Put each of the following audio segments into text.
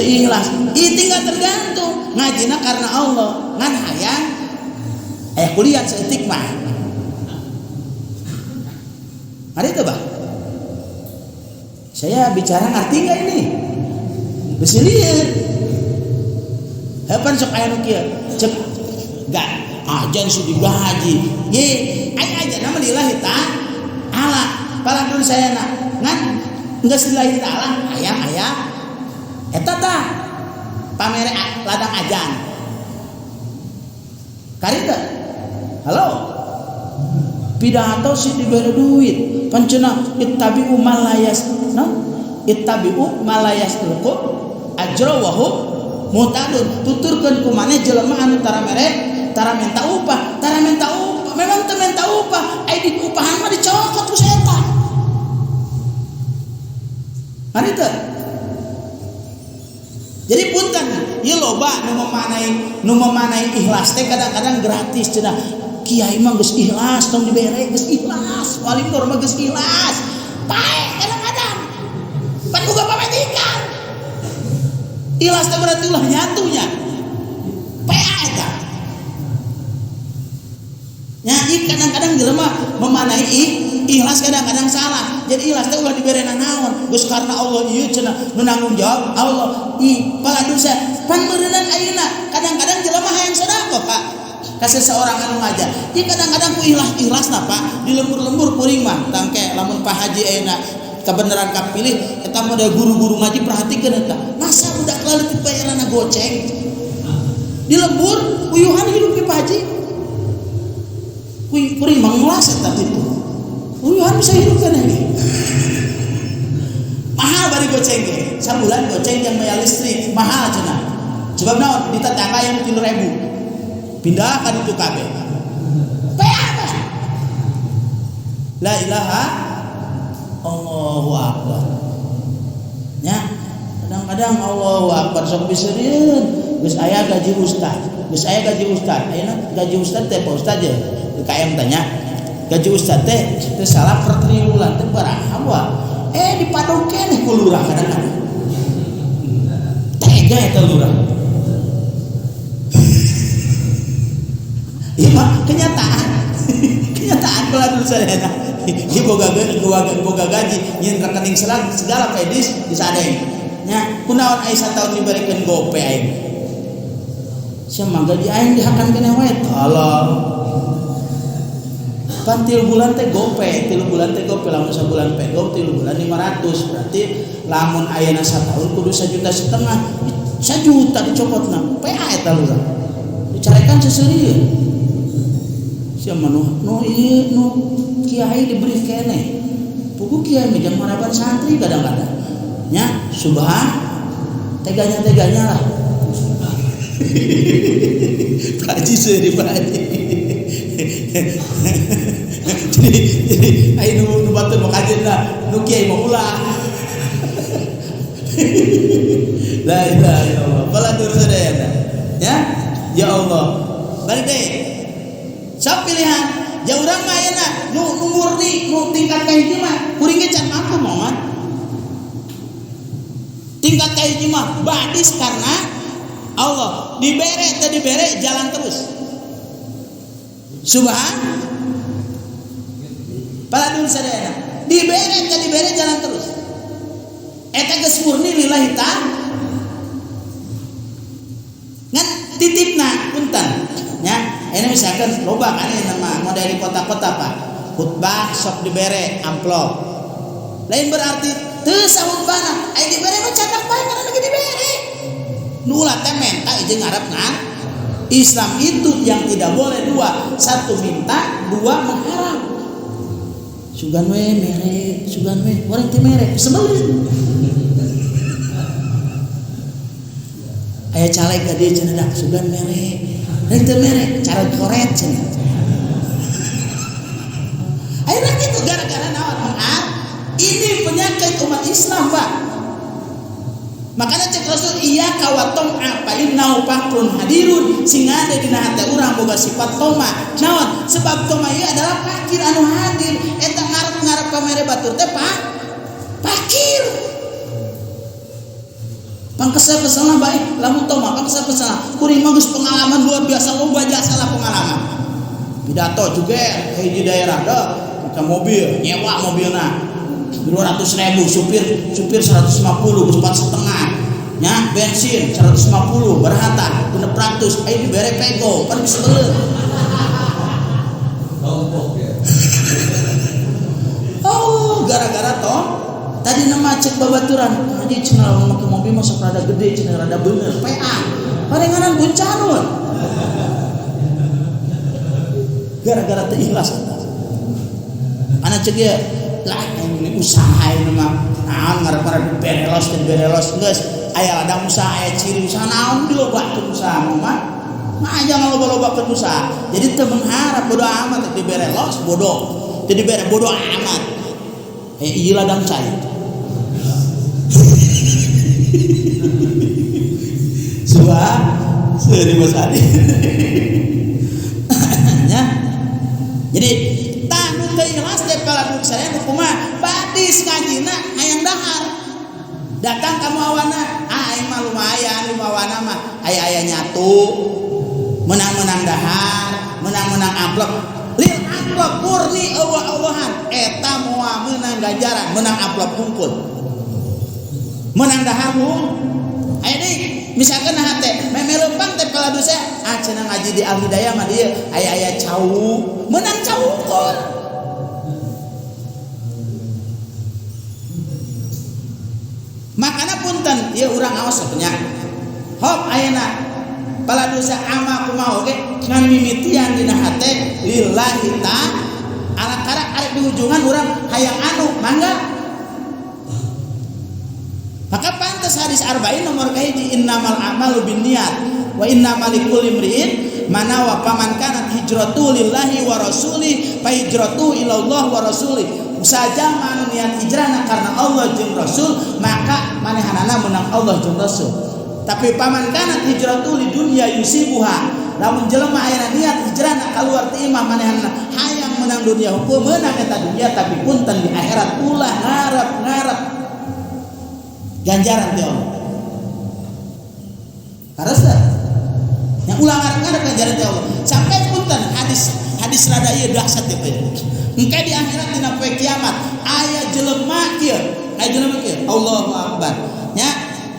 ikhlas. Ieu tinggal tergantung ngajina karena Allah ngan hayang kuliah seetik mah. Hari itu bah, saya bicara ngerti nggak ini? Bisa lihat. Hapan sok aya nu kieu cek gak ajan sudah digaji. Ye, aya aja nama lillahi ta'ala. Palamun saya ngan geus lillahi ta'ala aya eta tah pamere ladang ajan. Karita. Halo. Pidato si diberi duit. Pancena ittabi'u malayas. Ittabi'u malayas tuku ajra wa hum mutadun. Tuturkeun ku maneh jelema anu tara minta upah. Memang teu minta upah. Ai di upahan mah dicokot ku setan. Mari teu. Jadi punten, ieu loba nu memanai ikhlas teh kadang-kadang gratis cenah. Kiai mah geus ikhlas, tong dibere geus ikhlas, wali nur mah geus ikhlas. Pae kadang-kadang. Pan boga pametikan. Ikhlas teh berarti ulah nyatunya. Pae eta. Nya kadang-kadang jelema memanai ikhlas kadang-kadang salah. Jadi ikhlas teh ulah diberena naon? Geus karena Allah ieu cenah nu nanggung jawab Allah. Paladur saya pan meureunnan ayeuna kadang-kadang jelema hayang sedekah, Pak. Ka seseorang anu ngajar. Ieu kadang-kadang ku ikhlasna, Pak. Di lembur-lembur kuring mah tangke lamun Pak Haji ayeuna kebenaran kapilih eta mah da guru-guru ngaji perhatikeun eta. Masa budak leutik bayaranna goceng. Di lembur uyuhan hidup ke Pak Haji. Kuring mah ngelas eta kitu. Uyuhan bisa hidup kana ge. Mahal bari goceng ge. Sabulan goceng yang bayar listrik mahal cenah. Sebab naon? Di tetangga yang 3.000. Pindah kan itu kabeh. Apa? La ilaha Allahu akbar. Nya, kadang-kadang Allahu akbar sok biseureun. Geus aya gaji ustaz. Ayeuna gaji ustaz teh Pak Ustaz je. Di KM tanya. Gaji ustaz teh salah per triwulan teh baraha wa? Dipadoke keneh ku lurah kadang-kadang. Tega eta lurah. Iya mah kenyataan peladur saya. Dia boga gaji, nyin rekening segala pedis disadeng. Nya kunaon aya sataun dibarikeun gope aing. Sia mah gaji aing dihakan keneh wae tolong. Pan 3 bulan teh gope, 3 bulan teh gope lamun sabulan pego 3 bulan 500 berarti lamun ayeuna sataun kudu 1,5 juta. 1 juta dicopotna. PA eta lurah. Dicarekan seseureun. Siapa nu kiai diberi kene, pugu kiai meja maraban santri kadang-kadang, nya subhan, teganya lah. Haji seri haji. Jadi, ayo nu batur mau kajian lah, nu kiai mau ulah. La ilaha illallah. Bala dur sadayana. Ya Allah. Balik deh. Sok pilihan, jauh urang mah ayeuna nu murni nu tingkat ka hiji mah kuring ge can mampu moal. Tingkat ka hiji mah badis karena Allah, dibere teh dibere jalan terus. Subhan. Paladur sadayana, dibere teh dibere jalan terus. Eta geus murni lillahi ta'ala. Ngan titipna punten nya. Ini misalkan loba kan nama model di kota-kota Pak. Khutbah sok dibere amplop. Lain berarti teu saunbana aya dibere mah cadak bae karena lagi dibere. Nu ulah teh menta ieu ngarepna. Islam itu yang tidak boleh dua, satu minta, dua mengharap. Sugan we mere, sugan we, urang teh mere, sebelin. Aya caleg ka dieu cenah sugan mere. Rek teu mere cara koret cenah. Ayeuna kitu gara-gara naon? Ini penyakit umat Islam, Pak. Makanya cek Rasul iyyaka wa tam'a fa innahu fakrun hadirun sing ada dina hate urang boga sifat toma. Naon? Sebab toma ieu adalah fakir anu hadir. Eta ngarep-ngarep pamere batur teh Pak. Fakir. Pangkesa-kesana baik lamun teu mah pangkesa-kesana kuring mah geus pengalaman luar biasa loba jasa lah pengalaman. Pidato juga di daerah dah ke mobil nyewa mobilna 200.000 supir 150 geus 4,5 nya bensin 150 berhata 600 ayo dibere pego pan geus beuleuh. Oh gara-gara toh tadi nama cek babaturan tadi cenah lamun make mobil mah sok rada gede cenah rada bener PA parenganan guncanun gara-gara teu ikhlas ana cek ya lah ini usaha ieu mah naon ngarep-ngarep berelos geus aya ladang usaha aya ciri usaha naon dilobakeun usaha mah aja ngaloba-lobakeun usaha jadi teu mengharap bodo amat diberelos bodoh jadi bere bodoh amat ieu ladang cai Suah seri masadi ya jadi tanggung ikhlas teh kalau saya kumaha badis ngajina hayang dahar datang ka awana aing mah lumayan lumawana mah aya nyatu menang-menang dahar menang-menang amplop lil amplop murni eueuh-eueuhan eta moal meunang ganjaran menang amplop hungkul menang dahar aya deui misalkan hate memelempang teh kala dosa cenah ngaji di Al Hidayah mah dieu aya cau menang caukul makana punten ieu urang aos nya hop ayeuna kala dosa ama kumaha oge ngan mimitian dina hate lillahi ta'ala ala karak arek di ujungan urang hayang anu mangga. Maka pantas hadis arba'in nomor kahiji innamal a'malu binniyat wa innamal likulli imri'in ma nawa faman kanat hijratu lillahi wa rasuli fa hijratu ila Allah wa rasuli saja manu niat hijrahna karena Allah jeung Rasul maka manehanana menang Allah jeung Rasul tapi paman kanat hijratu li dunya yusibuha lamun jelema aya niat hijrahna kaluar ti imah manehanana hayang menang dunia hukum menang eta dunia tapi punten di akhirat ulah ngarep ganjaran teh Allah. Karasa yang ulah ngarep ganjaran teh Allah. Sampai punten hadis rada ieu dahsyat teh. Engke di akhirat dina poe kiamat aya jelema kieu, Allahu Akbar. Nya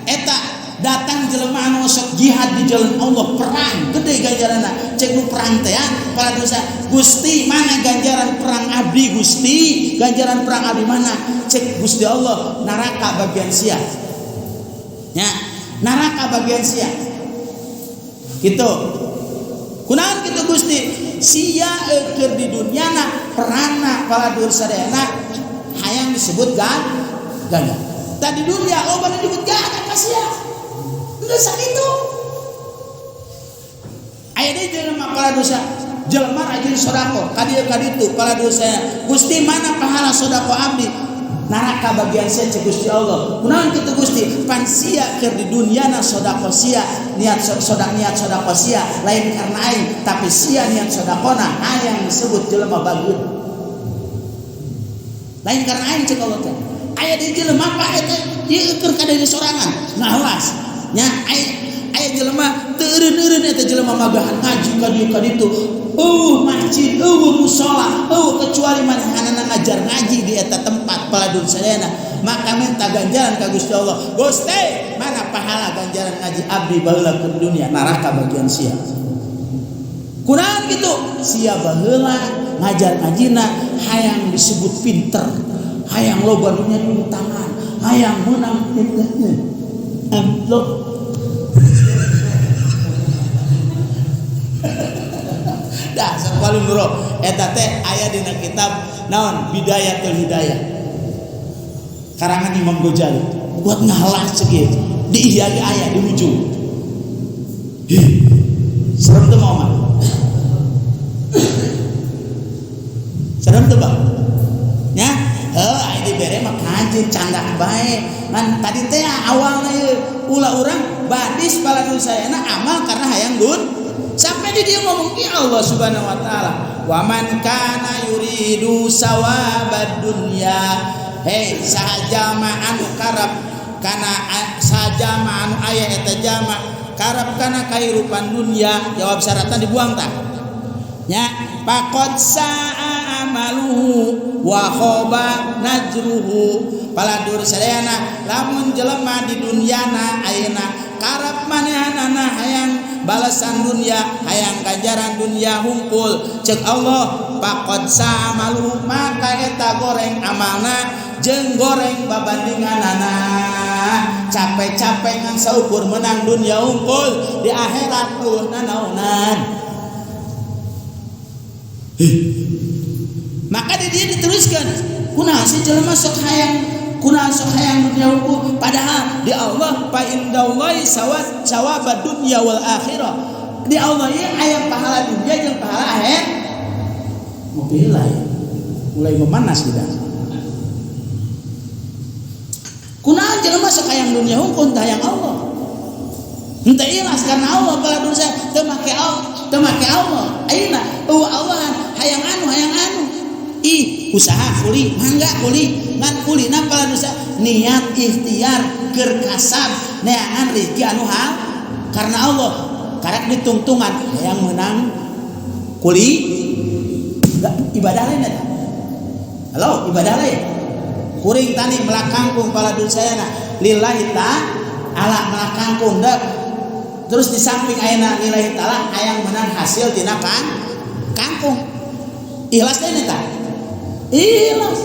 eta datang jelema anu sok jihad di jalan Allah perang gede ganjaranna cek nu perang teh para dosa Gusti mana ganjaran perang abdi Gusti ganjaran perang abdi mana cek Gusti Allah neraka bagian sia nya neraka bagian sia gitu kunaon kitu Gusti sia keur di dunyana perangna para dosa sadayana hayang disebut ganda tadi dunia loba disebut ganda ka sia geus sakitu aya deui jelema para dosa jelema rajin sedekah kadieu kaditu para dosa Gusti mana pahala sedekah abdi neraka bagian sia cek Gusti Allah kunaon kitu Gusti pan sia keur di dunyana sedekah sia niat sedekah sia lain karena aing tapi sia niat sedekahna hayang disebut jelema bageut lain karena aing cek Allah teh aya deui jelema apa eta ieu keur kada sorangan ngawas nya aya jelema teu eureun-eureun eta jelema magahan ngaji ka dieu ka ditu masjid mushola kecuali manehanana ngajar ngaji di eta tempat paladun sadayana maka minta ganjaran ka Gusti Allah Gusti mana pahala ganjaran ngaji abdi baheula ke dunia neraka bagian sia kunaon kitu sia baheula ngajar ngajina hayang disebut pinter hayang loba nu nyatung tangan hayang menang amplop dah sapaling nuro eta teh aya dina kitab naon Bidayatul Hidayah karangan Imam Ghazali buat ngalah ceuk di ihya ge aya di ujung serem teu mah serem teu Bang nya aya dibere mah kaji candak bae man tadi teh awalna ulah urang badis paladun sayana amal karena hayang sampai di dia ngomong ki Allah Subhanahu wa taala wa man kana yuridu sawabad dunya sahaja ma anu karab kana sajama anu aya eta jama karep kana kahirupan dunya jawab syaratna dibuang tah nya faqad sa'a amaluhu wa khaba najruhu paladur sadayana lamun jelema di dunyana ayeuna karep manehanana hayang balasan dunia hayang ganjaran dunia hungkul cek Allah faqad sa'a amaluhu maka eta goreng amalna jeung goreng babandinganana capek-capek ngan saukur menang dunia hungkul di akhirat eueuh nanaonan. Maka di dia diteruskan kunaha sih jelema sok hayang dunia hungkul padahal di Allah fa indallahi sawabad dunya wal akhirah di Allah ieu aya pahala dunia jeung pahala akhirat. Mulai memanas kita. Kunaon jelema sok hayang dunia hungkul tah hayang Allah. Henteu ikhlas karena Allah bala dosa teu make Allah. Ayeuna Allah hayang anu. Usaha kuli mangga kuli ngan kulina bala dosa niat ikhtiar keur kasab neangan rezeki anu hal karena Allah. Karek ditungtungan hayang menang kuli ibadah lain eta. Halo, ibadah lain. Kuring tani melakangkung pala dulsayana lillahi ta'ala melakangkung dak terus di samping ayeuna lillahi ta'ala hayang menang hasil tina kangkung ikhlas teh eta ikhlas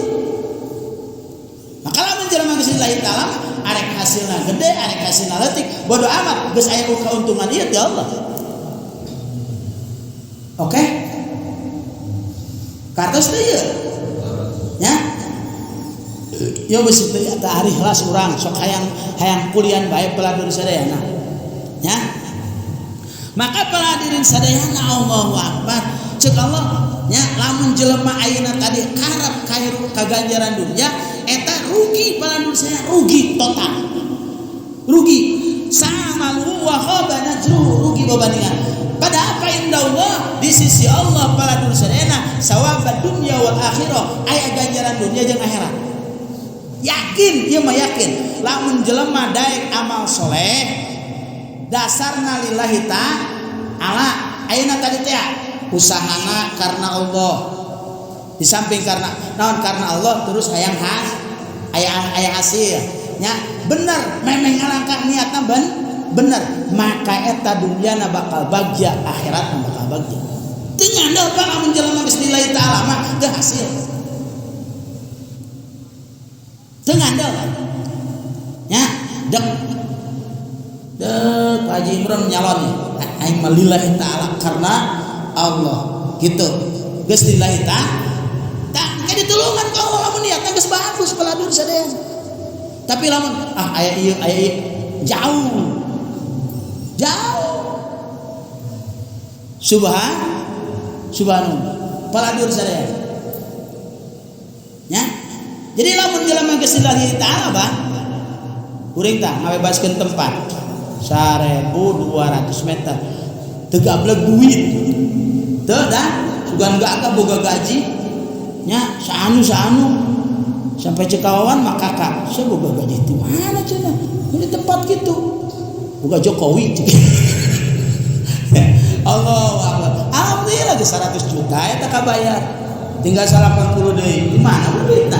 maka lamun jelema geus lillahi ta'ala arek hasilna gede arek hasilna leutik bodo amat geus aya kauntungan ieu ti Allah. Oke kartos teh ieu nya ya besi eta ari helas urang sok hayang kulian bae peladur sadayana nya maka peladirin sadayana Allahu akbar ceuk Allah nya lamun jelema ayeuna tadi karep kaganjaran dunya eta rugi peladur saya rugi total rugi samalu wa khaba najru rugi babandingan padahal fa indallah di sisi Allah peladur sadayana sawabad dunya wal akhirah aya ganjaran dunya jeung akhirat. Yakin, ieu mah yakin. Lamun jelema daek amal soleh, dasarna lillahi ta'ala. Ayeuna tadi teh usahana karena Allah. Di samping karena naon karena Allah terus hayang aya hasil. Nya bener, memang alangkah niatna bener. Maka eta dunyana bakal bagja, akhiratna bakal bagja. Teu nyandal bang lamun jelema geus lillahi ta'ala mah teu hasil. Tengandal nya dek Haji Imron nyalon aing mah lillahi ta'ala karena Allah gitu geus lillahi ta'ala tah ge ditulungan ka Allah lamun niatna geus bagus peladur sadaya tapi lamun aya ieu jauh subhanallah peladur sadaya nya. Jadi lamun jelema geus lillahi ta'ala bang kuring tah ngabebaskeun tempat 1200 meter teu gablek duit teu dah sugan gak boga gaji nya saanu sampai cekawan maka kakak saya boga gaji di mana cenah di tempat gitu boga Jokowi Allahu akbar alhamdulillah geus 100 juta eta kabayar tinggal 80 deui di mana duitna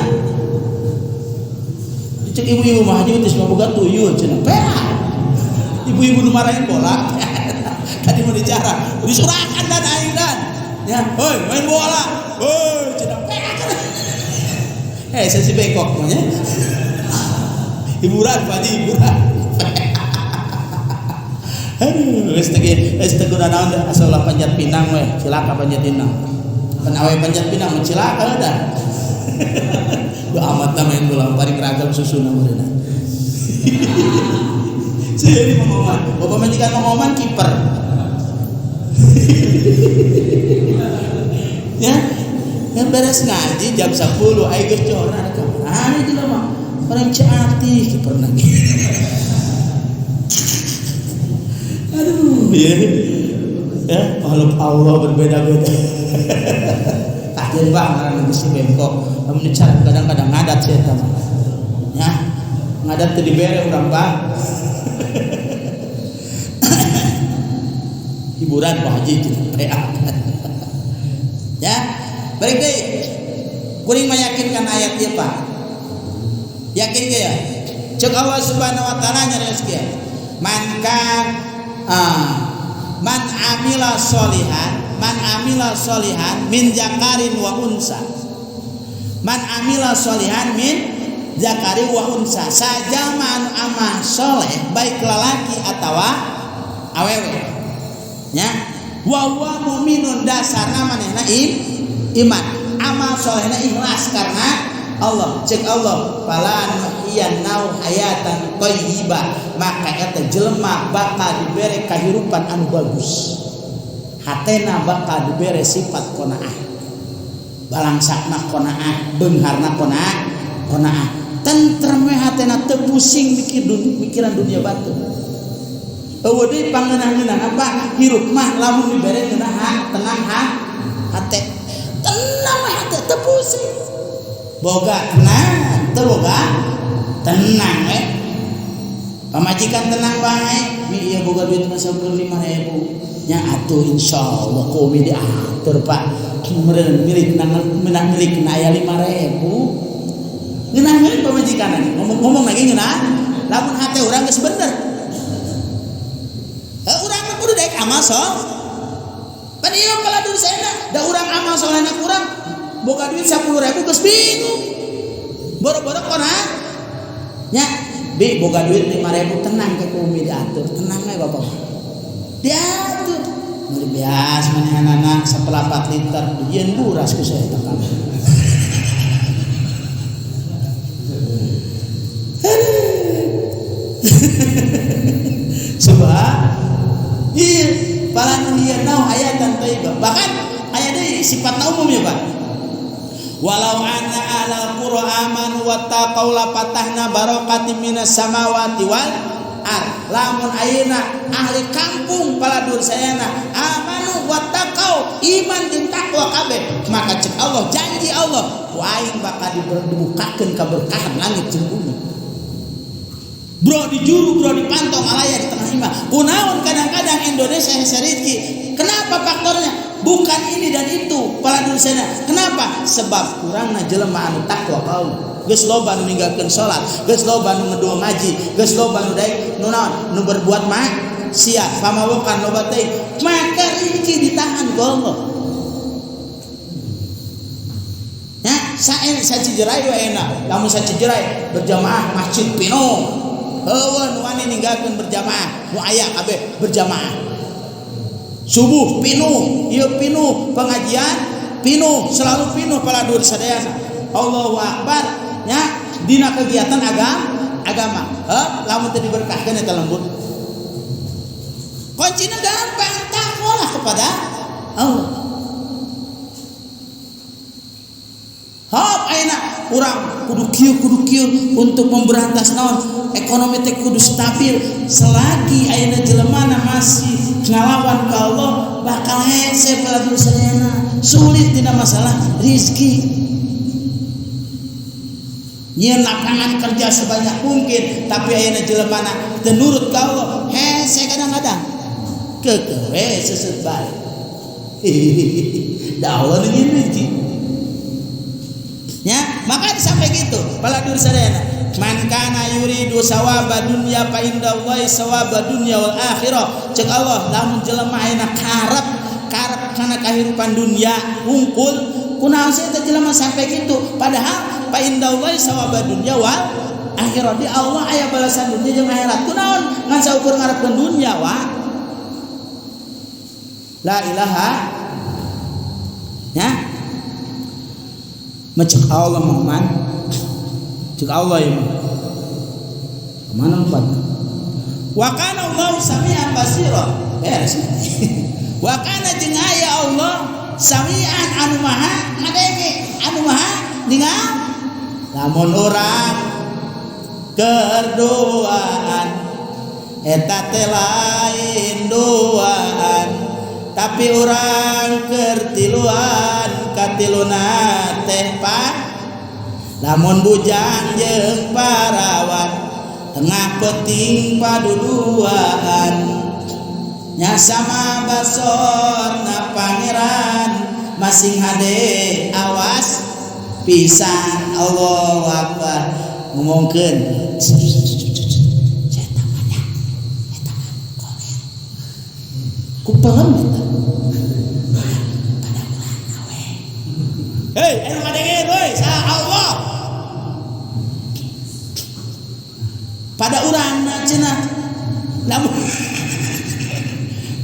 cek ibu-ibu mah aja geus boga tuyul cenah peak ibu-ibu nu marahin bola tadi mau bicara disurahkan dan aing dan ya hoi main bola hoi cenah peak saya si bengkok mah nya hiburan aduh geus teu guna naon asal panjat pinang we cilaka panjat pinang pan awe panjat pinang cilaka dah amat main bola paling ragam susuna meureunna. Saya ini Momoman, bapak majikan Momoman kiper. Ya, yang beres ngaji jam 10 aya geus coran ka. Ah itu mah orang cantik kiper lagi. Aduh, ya, makhluk Allah berbeda-beda. Akhir bang, karena mesti bengkok. Kamu dicara kadang-kadang ngadat saya tahu. Ya, ngadat teu dibere urang Pak. Hiburan Pak Haji ya, balik deui. Kuring meyakinkan ayat ieu Pak. Yakin ge ya? Cek Allah Subhanahu wa taala nyarios kieu. Man amila solihan min zakarin wa unsa. Man amila solihan min zakari wa unsa. Saja man amal soleh baik lelaki atawa awewe. Ya, wa huwa mu'minun dasarna manehna iman. Amal solehna ikhlas karena Allah. Cek Allah, fala nuhyiyannahu hayatan thayyibah, maka eta jelema bakal dibere kahirupan anu bagus. Hatena bakal dibere sifat qanaah. Balangsakna qanaah, beungharna qanaah. Tentrem we hatena teu pusing mikiran dunia batu. Eueuh deui pangeunah-ngeunah apa hirup mah lamun dibere tenang hate. Tenang we hate teu pusing. Boga tenang, terboga tenang pamajikan tenang bae mi ieu boga duit mah sampun 5.000 nya atuh insyaallah kowe diatur Pak meureun milik aya 5.000 ngeunaheun pamajikan ngomong lagi ngeunah lamun hate urang geus bener urang mah kudu daek amal sol pan ieu paladur saena da urang amal solehna kurang boga duit 10.000 geus bingung. Boro-boro konang. Nya, bi boga duit 5.000 tenang ke umi diatur. Tenang we Bapak. Diatur. Mun bias manehna sapelapat liter yen buras ku saya tekan. Sebab ieu palan ieu naon ayatan thayyibah. Bahkan aya deui sifatna umum ya Pak. Walau anna ahlal qura amanu wattaqau la fatahna barakatim minas samawati wal ard. Lamun ayeuna ahli kampung paladur sayana amanu wattaqau iman jeung takwa kabeh, maka cek Allah janji Allah ku aing bakal dibukakeun kaberkahan langit jeung bumi. Bro dijuru, bro dipantong alaya di tengah imah. Kunaon kadang-kadang Indonesia hese rezeki. Kenapa faktornya? Bukan ini dan itu paladur sana. Kenapa? Sebab kurangna jelema anu takwa kaum. Geus loba nu ninggalkeun salat, geus loba nu ngedua ngaji, geus loba nu daek nu naon nu berbuat maksiat, pamawokan loba teh. Maka rezeki ditahan ku Allah. Ya, sacijerai we enak. Lamun sacijerai berjamaah masjid penuh. Heueuh nu wani ninggalkeun berjamaah, nu aya kabeh berjamaah. Subuh pinuh, ieu pinuh pengajian, pinuh selalu pinuh paladur sadayana. Allahu Akbar nya dina kegiatan agama. Lamun teu diberkahkeun eta lembut. Kuncina gampang, takwalah kepada Allah. Hop ayeuna urang kudu kieu untuk memberantas naon ekonomi teh kudu stabil. Selagi ayeuna jelemana masih ngalawan ka Allah bakal hese paladur sadayana sulit dina masalah rezeki. Nyeun lapangan kerja sebanyak mungkin tapi ayeuna jelemana teu nurut ka Allah hese kadang-kadang kekewe seuseut bae. Da Allah nyeun rezeki. Ya, maka sampai gitu paladur sadayana. Man kana yuridu sawaba dunya fa indallahi sawaba dunya wal akhirah. Cek Allah lamun jelema ayeuna karep kana kahirupan dunia hungkul kunaon sih teh jelema sampai gitu padahal fa indallahi sawaba dunya wal akhirah. Di Allah aya balasan dunia jeung akhirat. Kunaon ngan saukur ngarepkeun dunya wa la ilaha ya macam Allah man cek Allah ya mana empat wa kana Allah sami'an basira beres wa kana jeung aya Allah sami'an anu maha ngadenge anu maha ningali lamun urang keur doaan eta teh lain doaan tapi urang keur tiluan katiluna teh lamun bujang jeung parawan tengah peting paduduaan nya sama basor na pangeran masing hade awas pisan. Allahu Akbar. Ngomongkeun saya tamanya eta koler ku pelem eta pada urang we hei anu ngadengeun we sa Allah pada urangna cenah namun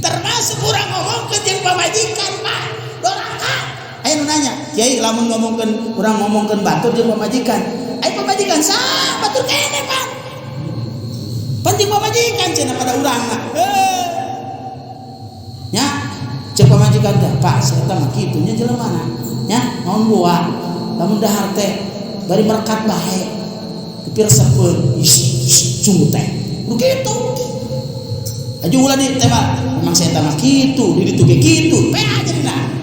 termasuk urang ngomongkeun jeung pamajikan mah doraka. Aya nu nanya, Kiai lamun ngomongkeun urang ngomongkeun batur jeung pamajikan, aya pamajikan sah batur kene Pak. Penting pamajikan cenah pada urangna. Nya, cek pamajikan teh, Pak, saya teh mah kitu nya jelemana. Nya, naon buah, lamun dahar teh bari berkat bae. Dipiresepkeun, sungguh teh. Nu kitu. Aju ulah di teh memang saya teh mah kitu, di ditu ge kitu. Pea jadina.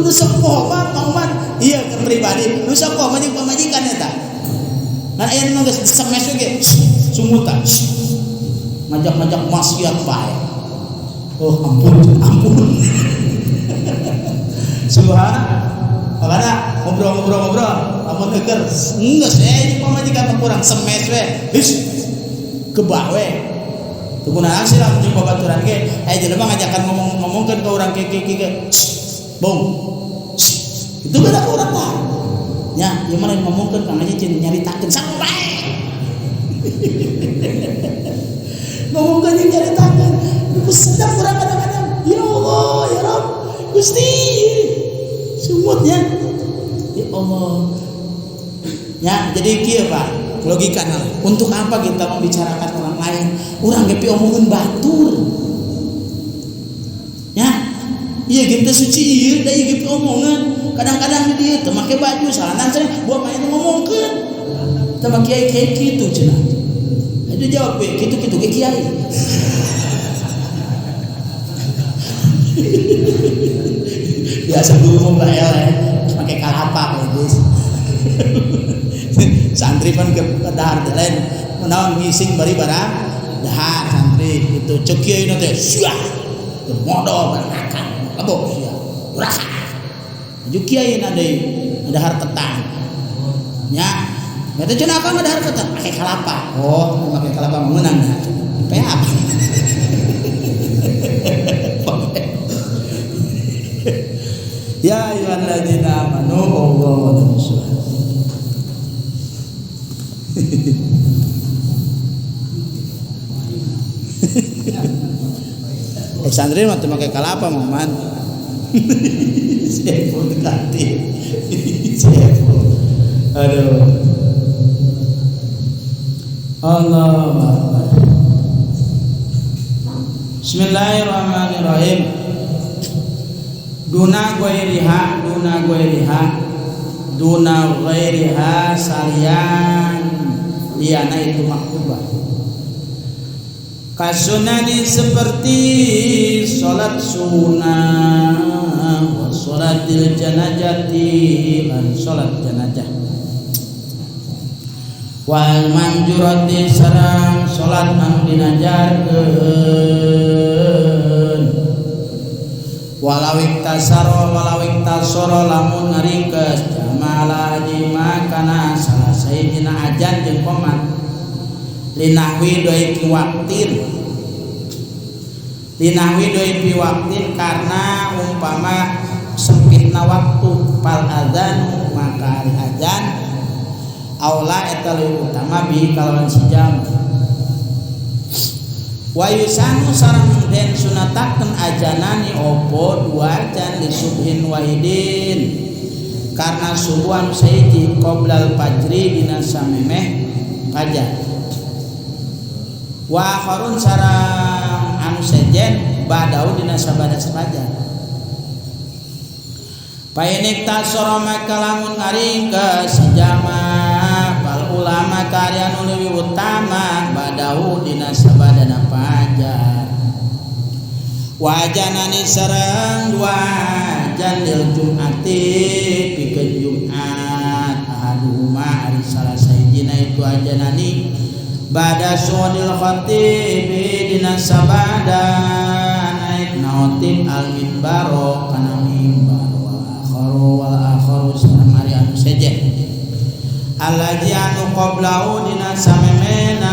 Nu sepoh mah pangman iya ke pribadi nu sepoh mah jeung pamajikan eta ngan aya nu geus semes ge sumutan ngajak-ngajak maksiat bae. Oh ampun subhan makana ngobrol lamun eueur geus jeung pamajikan mah kurang semes we his kebah we teu kunaon sih lamun jeung babaturan ge aya jelema ngajakan ngomongkeun ka urang ke bong itu beda urang lah nya ieu mah lain ngomongkeun kang aja cin nyaritakeun sampai ngomongkeun jeung nyaritakeun ku sedap urang kadang-kadang ya Allah ya Rabb Gusti sumutnya ya Allah nya jadi kieu Pak logikana untuk apa kita membicarakan orang lain urang ge omongkeun batur nya iya gitu suci ieu da ieu ge omongan kadang-kadang di dieu teu make baju salanang cenah buah main ngomongkeun teu make kiai kitu cenah adu jawab we kitu-kitu ge kiai biasa dulu mah eleh make kalapa geus santri pan ke dahar teh lain naon ngising bari barang dahar santri itu ceuk kieu teh syah modal barakan lebo sia urang aju kieu na deui dahar petang nya eta cenah apa dahar petang make kalapa oh make kalapa meunang nya pe apa ya ayyuhalladzina amanu Allahu akbar. Santri mah teu make kalapa moman. Sepul ganti. Sepul. Aduh. Allahu akbar. Bismillahirrahmanirrahim. Duna ghairiha salian liana itu maktubah kasunani seperti salat sunnah wa salatil janazati dan salat jenazah wal manjurati sareng salat anu dinajarkeun walawik tasaro lamun ngaringkes jamala jima kana salah sayidina ajan jeung qomat linahwi doi piwaktin karena umpama sempitna waktu pal adzan maka ari adzan aula eta leuwih utama bi kalawan sijam wa yusanu sareng den sunatakeun ajanani opo dua ajan li subhin wahidin karena subuhan sayyidi qoblal fajri dina samemeh fajar wa akharun sareng anu sejen badau dina sabada fajar paenik tasoro maka lamun ngaringkeus sijama pal ulama karya nu leuwih utama badau dina sabadana fajar wajanani sareng dua ajan lil jumati pikeun Jumat ahaduhuma ari salah sahijina itu ajanani bada sunil khatib dina sabada naik naotib al minbaro kana mimbar wal akharu sareng ari anu seje allazi anu qablahu dina samemena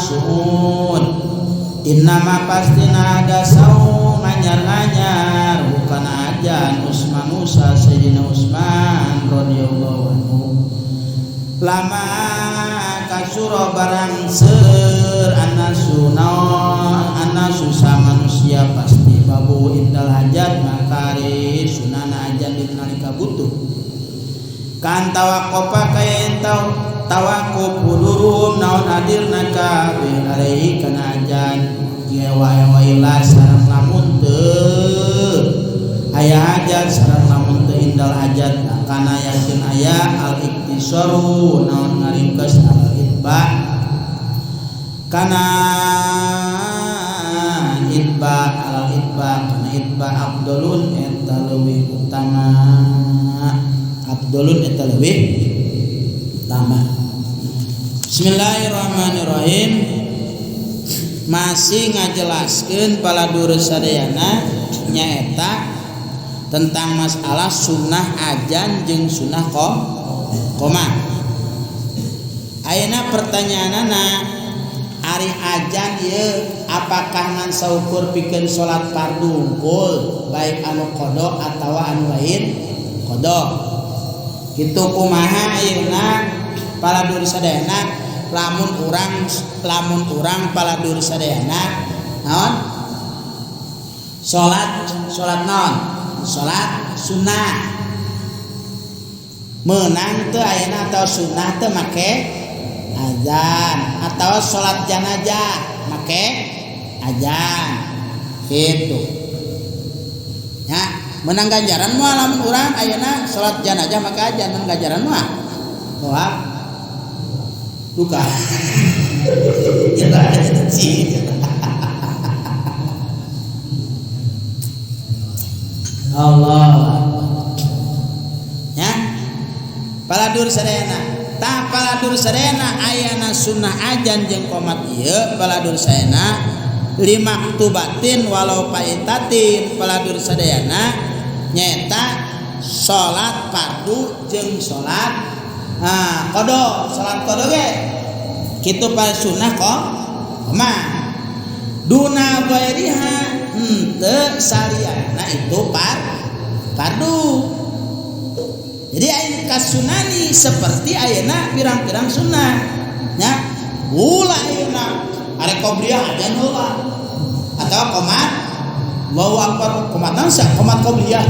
suun innama pastina ada saum anyar-anyar bukan ajan Usman Musa Sayyidina Usman radhiyallahu anhu lama kasuro barang seur anasu sa manusia pasti babu indal hajat makari sunana ajan di nalika butuh kan tawakopa kaya entau tawakuf hulurum naon hadirna kabeh alaihi kana ajan ya wa sareng lamun teu aya hajat sareng lamun teu indal hajat kana yakin aya al iktisaru naon ngaringkes al itba kana itba al itba kana itba afdalun eta leuwih utama afdalun eta leuwih utama. Bismillahirrahmanirrahim. Masih ngajelaskeun paladur sadayana nyaeta tentang masalah sunnah ajan jeung sunnah qomat. Ayeuna pertanyaanana ari ajan ieu apakah ngan saukur pikeun salat fardu unggul baik anu qada atawa anu lain qada. Kitu kumaha ayeuna paladur sadayana lamun urang paladur sadayana naon salat naon salat sunnah meunang teu ayeuna atau sunnah teu make azan atau salat janazah make azan gitu ya menang ganjaran moal lamun urang ayeuna salat janazah make azan menang ganjaran moal doa duka Allah ya paladur sadayana tah paladur sadayana ayana sunnah ajan jeung qomat ieu paladur sadayana lima tubatin walau paitatin paladur sadayana nyaeta salat fardu jeung salat qada salat qada ge kitu pa sunnah qomat duna ghairiha henteu saliyana itu fardu. Jadi ayeuna kasunani seperti ayeuna pirang-pirang sunnah nya ulah ayeuna arek qobliyah ajan heula atawa qomat Allahu akbar qomatan sa qomat qobliyah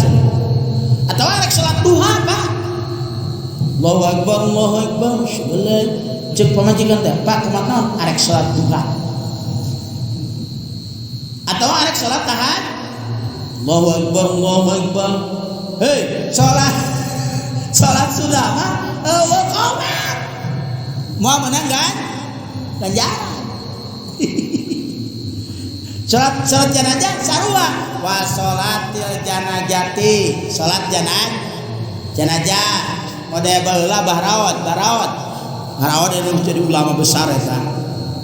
atawa arek salat duha Pak Allahu akbar cek pamajikan teh Pak qomat naon arek salat duha atau arek salat tahajud Allahu akbar hei salat sunnah mah qomat moal menang kan ganjaran salat janazah sarua wa salatil janazati salat janazah ode baheula barawat anu jadi ulama besar eta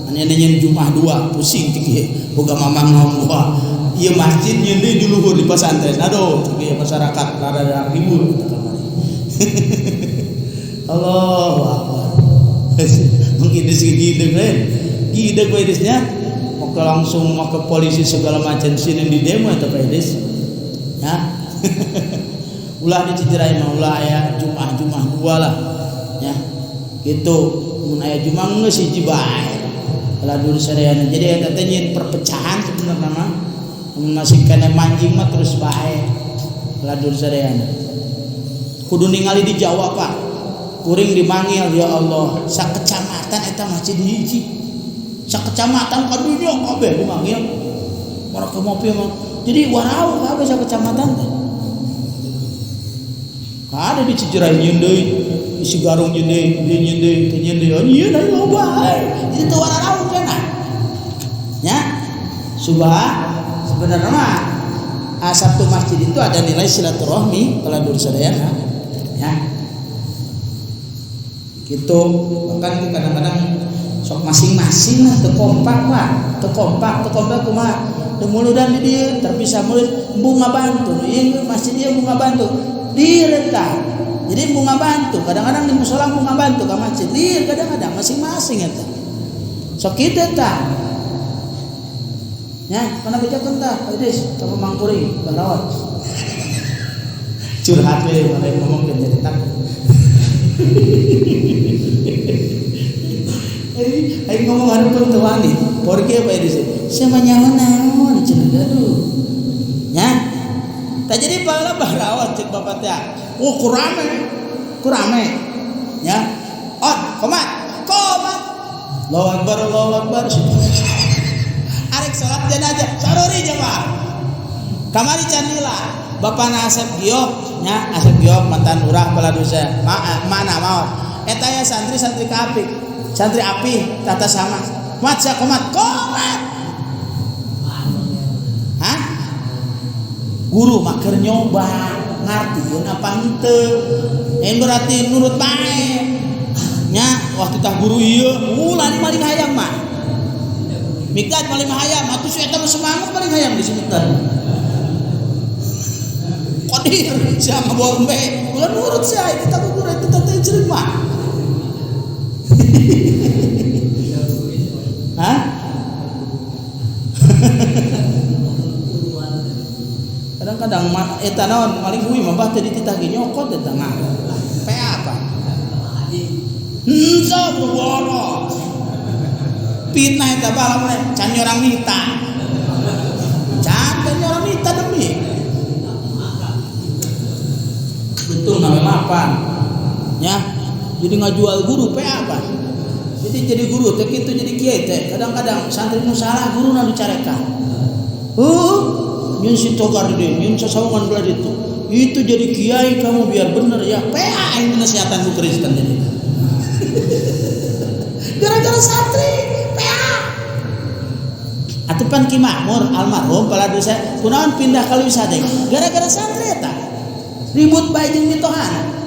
anu nyen Jumat 2 pusing teh boga mamang naon gua ieu masjid nyeun deui di luhur di pesantren aduh teh masyarakat rada ribut Allahu akbar mungkin segede gede edisnya mau langsung mau ke polisi segala macam sini di demo atau edis ya ulah di Cijerai mah ulah aya Jumat 2 lah ya gitu mun aya Jumat geus hiji bae paladur sadayana jadi eta teh nyeun perpecahan sebenarnya mah masih kena manjing mah terus bae paladur sadayana kudu ningali di Jawa Pak kuring dimanggil ya Allah sakecamatan eta masjid hiji sakecamatan kadunya kabeh dimanggil para kemopi mah jadi warau kabeh sakecamatan teh kada di Cijerai nyeun deui isi garung nyeun deui ieu da loba itu warau cenah nya subah sebenarnya mah satu masjid itu ada nilai silaturahmi peladur sadayana ya gitu. Bahkan kadang-kadang sok masing-masing lah terkompak kumaha demuludan di dia terpisah mulut bunga bantu ieu masjid dia bunga bantu direntah jadi bunga bantu kadang-kadang di musola bunga bantu ka masjid dia kadang-kadang masing-masing eta sok kitu tah ya kana bejakeun tah Idris ka Mangkuring balawat curhat we mulai ngomong ke jadi tak Aing ngomong harapan tuan nih, porke apa itu sih? Saya nyaman naon cenah aduh. Ya. Tak jadi pala barawat cek bapak teh. Oh kurame. Ya. Komat. Allahu Akbar. Arek salat jenazah, sarori jemaah. Kamari candila. Bapana Asep Giok, nya Asep Giok mantan urang bala dosa. Mana mau? Eta ya santri kaapik. Santri api tata sama komat hah guru maker nyoba ngartieun apa henteu berarti nurut bae nya waktu tah guru ieu ulah di maling hayam mah mikdat maling hayam atuh si eta mah semangat maling hayam disebutkeun kodir sia ngabombe ulah nurut sia kita guru itu teh jeung mah hah? Kadang-kadang eta naon maling bui mah teh dititah ge nyokot eta mah. Pe apa? Sok boros. Fitnah eta bala mah can nyorang nita. Can nyorang nita demi. Betul nama apa? Ya. Jadi ngajual guru pe apa? Jadi guru teh kitu jadi kiai teh. Kadang-kadang santri nu salah guru na dicarekan. Nyun si togar deui, nyun sasawangan belah ditu. Itu jadi kiai kamu biar bener ya. PA aing nasihatan ku Kristen jadi. Gara-gara santri PA. Atupan Ki Makmur almarhum pala dosa kunaon pindah ka Leuwi Sadeng. Gara-gara santri eta. Ribut bae jeung mitohan.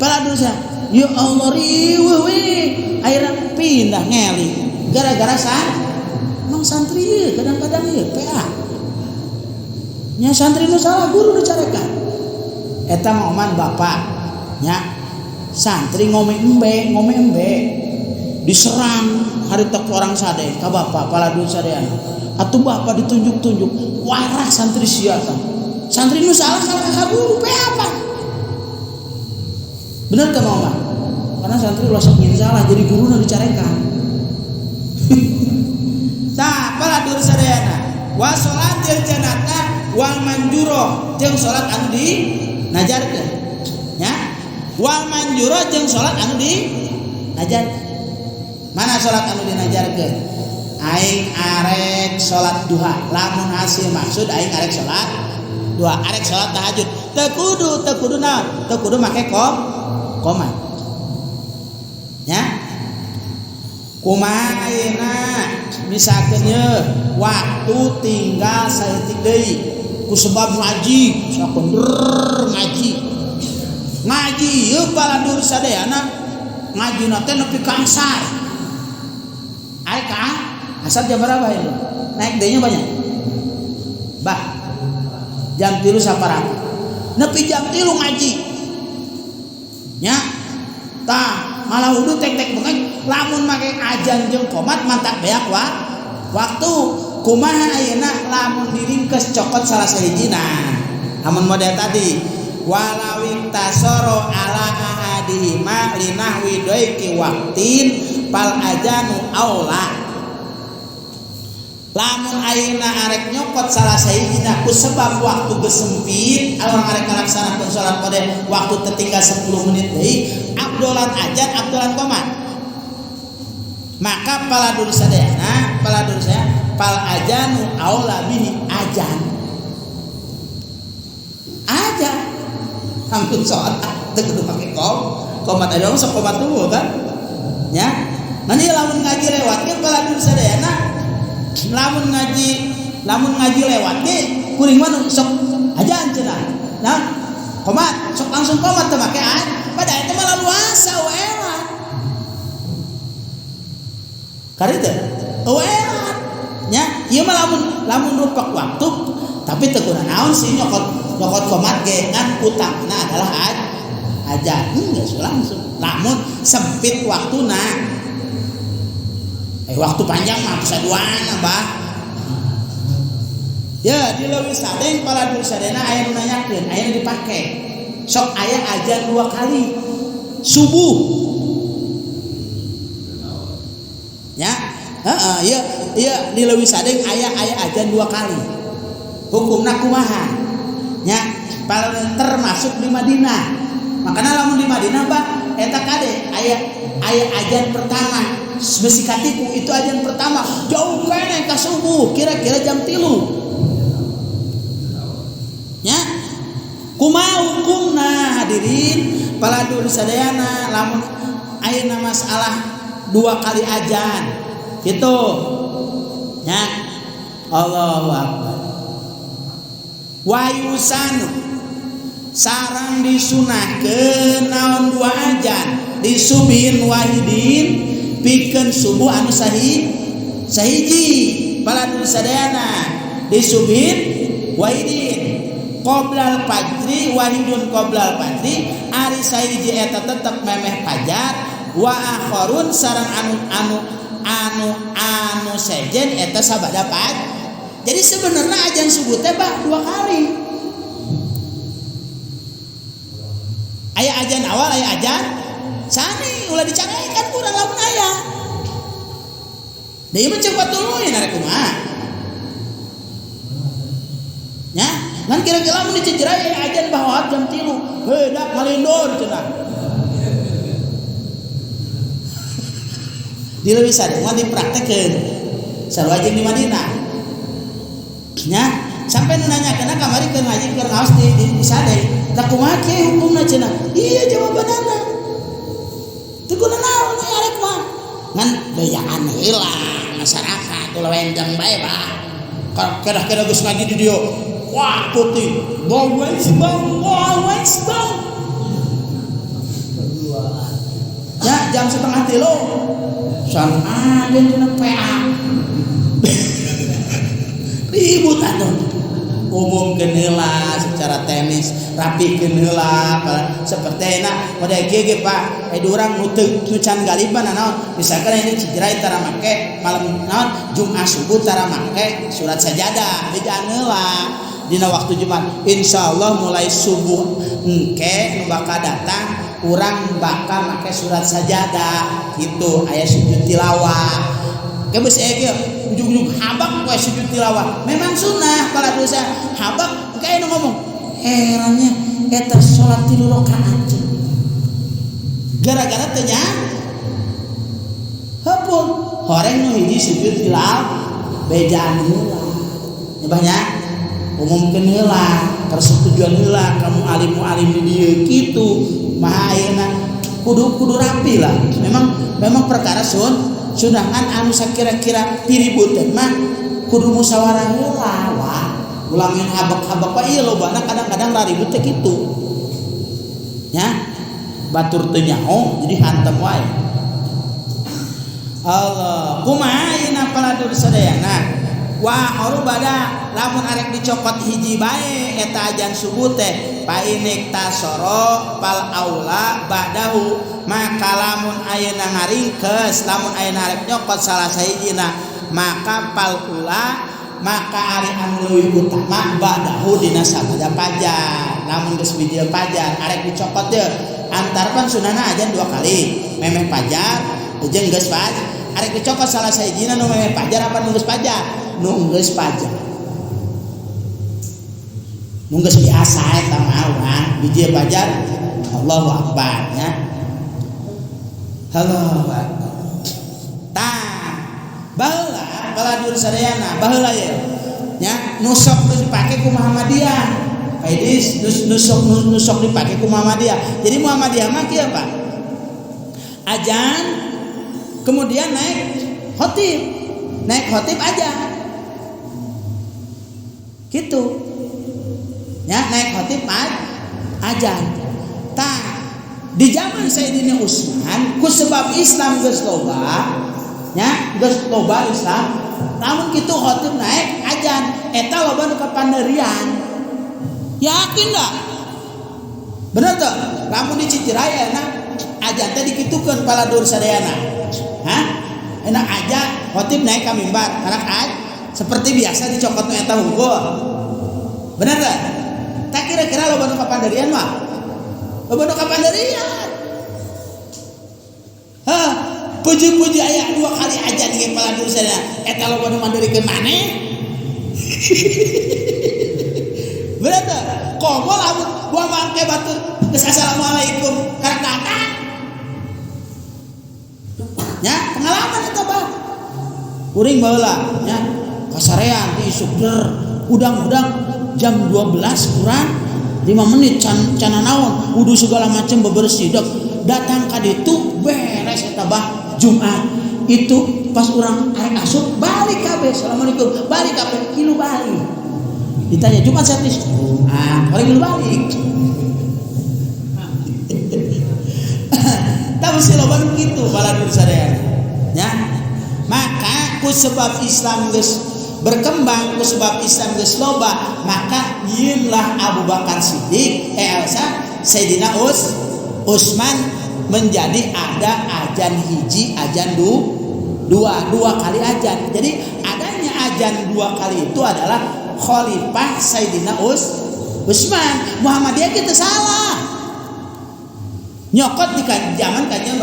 Pala dosa, ya Allah riweuh we, akhirnya pindah ngeli. Gara-gara emang santri ye, kadang-kadang ye PA. Nya santri nu salah guru dicarekan. Eta mah oman bapak, nya santri ngome embe, diserang harita ku orang sade, ka bapak pala dosa sadean. Atuh bapak ditunjuk-tunjuk, warah santri sia tah. Santri nu salah ka guru PA apa? Bener kan mama? Karena santri ulah sok nyin salah jadi guru na dicarekan. Tah paladur sadayana wa sholatil janata wal manjuro jeung salat anu di najarkeun. Nya? Wal manjuro jeung salat anu di najar. Mana salat anu di najarkeun? Aing arek salat duha. Lamun hasil maksud aing arek salat duha, arek salat tahajud. Teu kudu naon? Teu kudu make komat ya kumaha ayeuna misalkeun ye waktu tinggal saeutik deui ku sebab ngaji sakeun ngaji ieu paladur sadayana ngajina teh nepi ka asar aya ka asar jam berapa ini naik deui nya banyak jam 3 saparapat nepi jam 3 ngaji nya tah malah udah tek-tek banget lamun make ajan jeung qomat mantap beak waktu kumaha ayeuna lamun diringkes cokot salah sahijina lamun model tadi walawik tasoro ala ahadihima linahwi doiki waktin pal ajanu aula lamun ayeuna arek nyokot salah sahijina ku sebab waktu geus sempit orang arek ngalaksanakeun salat model waktu tertinggal 10 menit deui abdolan ajan abdolan qomat maka paladur sadayana pal ajanu aula bihi ajan hampir salat teu kudu make qomat aja sok qomat dulu kan nya nanti lamun ngaji lewat ge paladur sadayana lamun ngaji lamun ngaji lewat ge kuring mah sok ajan cenah. Nah, komat sok langsung komat teh make pada eta mah luasa weerat. Karita weerat nya ieu mah lamun rupak waktu tapi teu kuna naon sih nyokot komat ge ngan utangna adalah ajan geus langsung. Lamun sempit waktuna waktu panjang mah bisa duaan Abah. Ya di leuwih sadeng pala dul sadena aya nu nanyakeun, aya nu dipake. Sok aya ajan 2 kali. Subuh. Ya. Heeh, ieu di leuwih sadeng aya ajan 2 kali. Hukumna kumaha? Ya, termasuk di Madinah. Makana lamun di Madinah Pak eta kade aya ajan pertama. Besi katipu itu ajan pertama jauh kene ka subuh kira-kira jam 3 nya kumaha hukumna hadirin paladul sadayana lamun ayeuna masalah 2 kali ajan gitu nya Allahu akbar wa yusanu sareng disunahkeun naon 2 ajan disubihin wahidin pikeun subuh anu sahiji paladul sadayana disubihin wahidin qoblal fajri wahidun qoblal fajri ari sahiji eta tetep memeh fajar wa akharun sareng anu sejen eta sabada fajar. Jadi sebenarnya ajan subuh teh 2 kali. Aya ajan awal aya ajan sani ulah dicangaekan kurang lamun aya. Deui mah cepat tuluy narek kumaha. Nya kan kira-kira mun dicejerai ajan bahwa jam 3 dak malindor cenah. Di leuwih sadeng mah dipraktekeun sarua jeung di Madinah. Nya sampai nu nanyakeun kamari keur ngaji keur ngaos di sadeng. Da kumaha kieu hukumna cenah? Iya jawabanana. Teu kuna naon arek mah. Ngan dayaan hilang masyarakat ulah wendang bae Pak. Kira-kira geus ngaji di dieu. Wah putih, bawes bang. Ya jam 2:30 sang ada kena PA. Ribut atuh. Umumkeun heula secara teknis, rapikeun heula seperti enak pada gege Pak. Urang nu teu can galiban naon? Misalkan ini Cijerai tara make malam naon Jumat subuh tara make surat sajadah, bejaan heula. Dina waktu Jumat insyaallah mulai subuh engke nu bakal datang urang bakal make surat sajadah gitu aya sujud tilawah ke beus ege ujug-ujug habak poe sujud tilawah memang sunnah para dosa habak engke anu ngomong herannya eta salat 3 rakaat gara-gara teu nya heupeung horeng nu hiji sujud tilawah bejaan heula banyak umumkeun heula persetujuan heula kamu alim di dieu kitu mah ayeuna kudu rapi lah. Memang perkara sunnahan anu sakira-kira piributeun mah kudu musyawarah heula wah. Ulah men habak-habak bae ieu lobana kadang-kadang raribut teh kitu. Nya batur teu nyaho jadi hantem wae. Allah kumaha ayeuna paladur sadayana wah arubada lamun arek dicopot hiji bae eta ajan subuh teh painik tasoro pal aula ba'dahu maka lamun ayeuna ngaringkeus lamun ayeuna arek nyopot salah sahijina maka pal ula maka ari anu leuwih utama ba'dahu dina sabada pajar lamun geus bijil pajar arek dicopot teh antarpan sunahna ajan 2 kali memeh pajar jeung geus pajar arek dicopot salah sahijina nu memeh pajar apa nu geus pajar nunggus pajak nunggus biasa eta mah urang biji pajar Allahu akbar ya Allahu akbar tah baheula baladur sadayana baheula ye nya nusok teh dipake ku Muhammadiyah Faidis nusok dipake ku Muhammadiyah jadi Muhammadiyah mah kieu Pak ajan kemudian naik khotib aja gitu ya naik khotib ajan tah di zaman Sayyidina Utsman ku sebab Islam geus loba nya geus loba Islam namun kitu khotib naik ajan eta loba nu kapanderian yakin da bener tuh lamun di Ciciraya na ajan teh dikitukeun paladur sadayana hah enak aja khotib naik ka mimbar anak seperti biasa dicokot nu eta hungkul bener gak? Tak kira-kira loba nu kapanderian mah loba nu kapanderian hah puji-puji aya 2 kali aja di paladur sadayana eta loba nu mandirikeun maneh bener gak? Komo lamun gua mangke batur geus assalamualaikum karek datang nya pengalaman eta bah kuring baheula nya kasarean ti isukder udang-udang jam 12 kurang 5 menit can naon wudu segala macam bebersih dok datang ka ditu beres eta bah Jumat itu pas urang arek asup balik kabeh assalamualaikum balik kabeh kilu balik ditanya Jumat servis orang kilu balik tapi si loba gitu paladur sadayana ya maka ku sebab Islam geus berkembang ku sebab Islam geus loba maka nyieunlah Abu Bakar Siddiq Sayyidina Utsman menjadi ada ajan hiji ajan dua kali ajan jadi adanya ajan 2 kali itu adalah khalifah Sayyidina Utsman Muhammadiyah kita salah nyokot di zaman kanjeng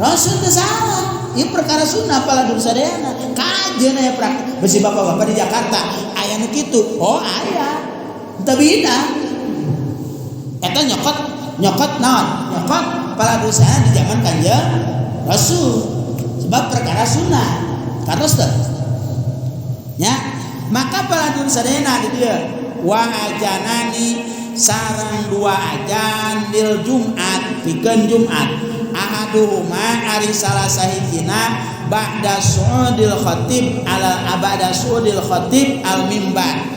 Rasul teh salah ieu perkara sunnah paladur sadayana kajeun aya praktik besi bapak-bapak di Jakarta aya nu kitu oh aya teu bida eta nyokot naon nyokot paladur sadayana di zaman kanjeng Rasul sebab perkara sunnah karos teh nya maka paladur sadayana di dieu wa ajanani sareng 2 ajan dil Jumat pikeun Jumat ahaduhuma ari salah sahijina ba'da su'udil khatib ala abada su'udil khatib al mimbar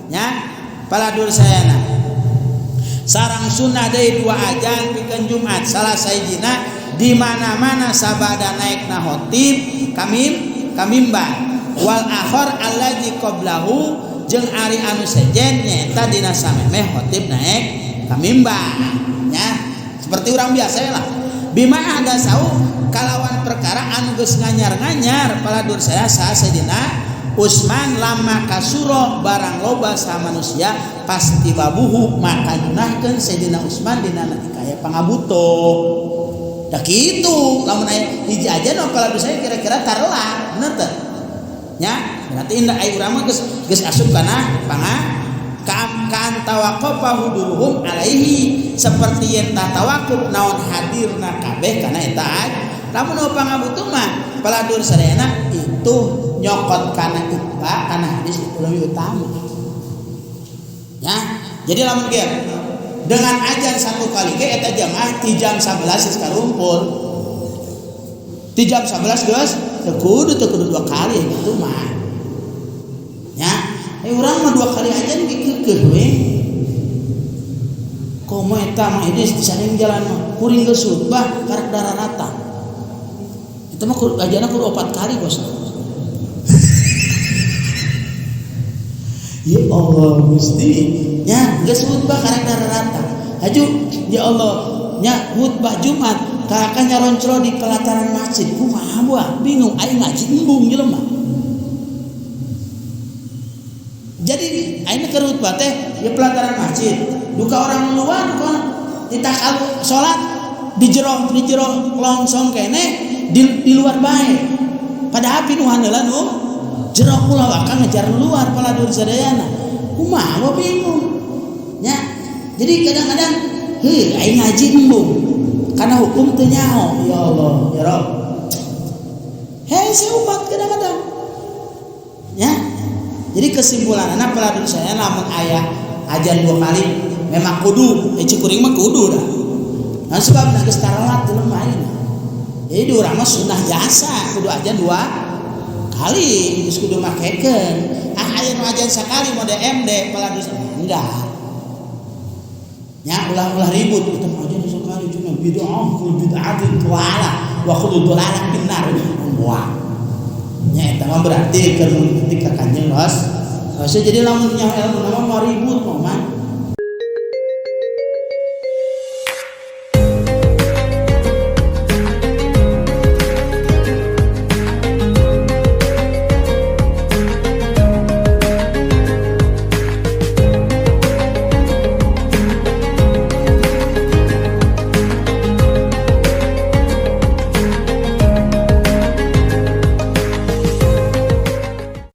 nya paladur sayana sareng sunnah deui 2 ajan pikeun Jumat salah sahijina di mana-mana sabada naikna khatib ka mimbar wal akhar allazi qablahu jeung ari anu sejen nyaeta dina samemeh khatib naik ka mimbar nya seperti orang biasa lah bima ada sau kalawan perkara anu geus nganyar-nganyar paladur saya Sayyidina Utsman lama kasuro barang loba sa manusia pasti babuhu maka nyunahkeun Sayyidina Utsman dina kaya pangabutuh da kitu lamun aya hiji aja no paladur saya kira-kira tarelah bener teh nya berarti indah ai urang mah geus asup kana kan tawaqafa huduruhum alaihi seperti yen tawaquf naon hadirna kabeh kana eta lamun nu pangabutuh mah paladur sadayana itu nyokot kana itba kana hadis itu lebih utama ya jadi lamun kieu dengan ajan 1 kali ge eta jamaah ti jam 11 geus karumpul ti jam 11 geus teu kudu 2 kali gitu mah ya urang mah 2 kali aja dikeukeuh we komo eta mah ini disaring jalan mah kuring geus khutbah karek dararata itu mah ajana kudu 4 kali bos ya Allah Gusti nya geus khutbah karek dararata haju ya Allah nya khutbah Jumat kakak nyaroncro di pelataran masjid kumaha buah bingung aing ngaji embung jelema jadi aing keur khutbah teh di pelataran masjid duka orang luar kon ditakal salat di jero longsong kene di luar bae padahal pinu handeula nu jero kula wakang ngejar luar paladur sadayana kumaha bingung nya jadi kadang-kadang heuh aing ngaji embung karena hukum teu nyaho ya Allah ya Rabb hei si umat kadang-kadang ya jadi kesimpulanna paladur saya lamun aya ajan 2 kali memang kudu cikuring mah kudu dah nah sebab geus tarawat teu main jadi urang mah sunah jasa kudu ajan 2 kali geus kudu makekeun aya ajan sekali mode MD pala dosa enggak. Ya ulah ribut kita ajan sekali cuma bid'ah kul bid'atin dalalah wa khudud dalalah finnar. Wah. Nya eta mah berarti ketika Kanjeng Rasul jadi lamun nya ilmu nama mau ribut mah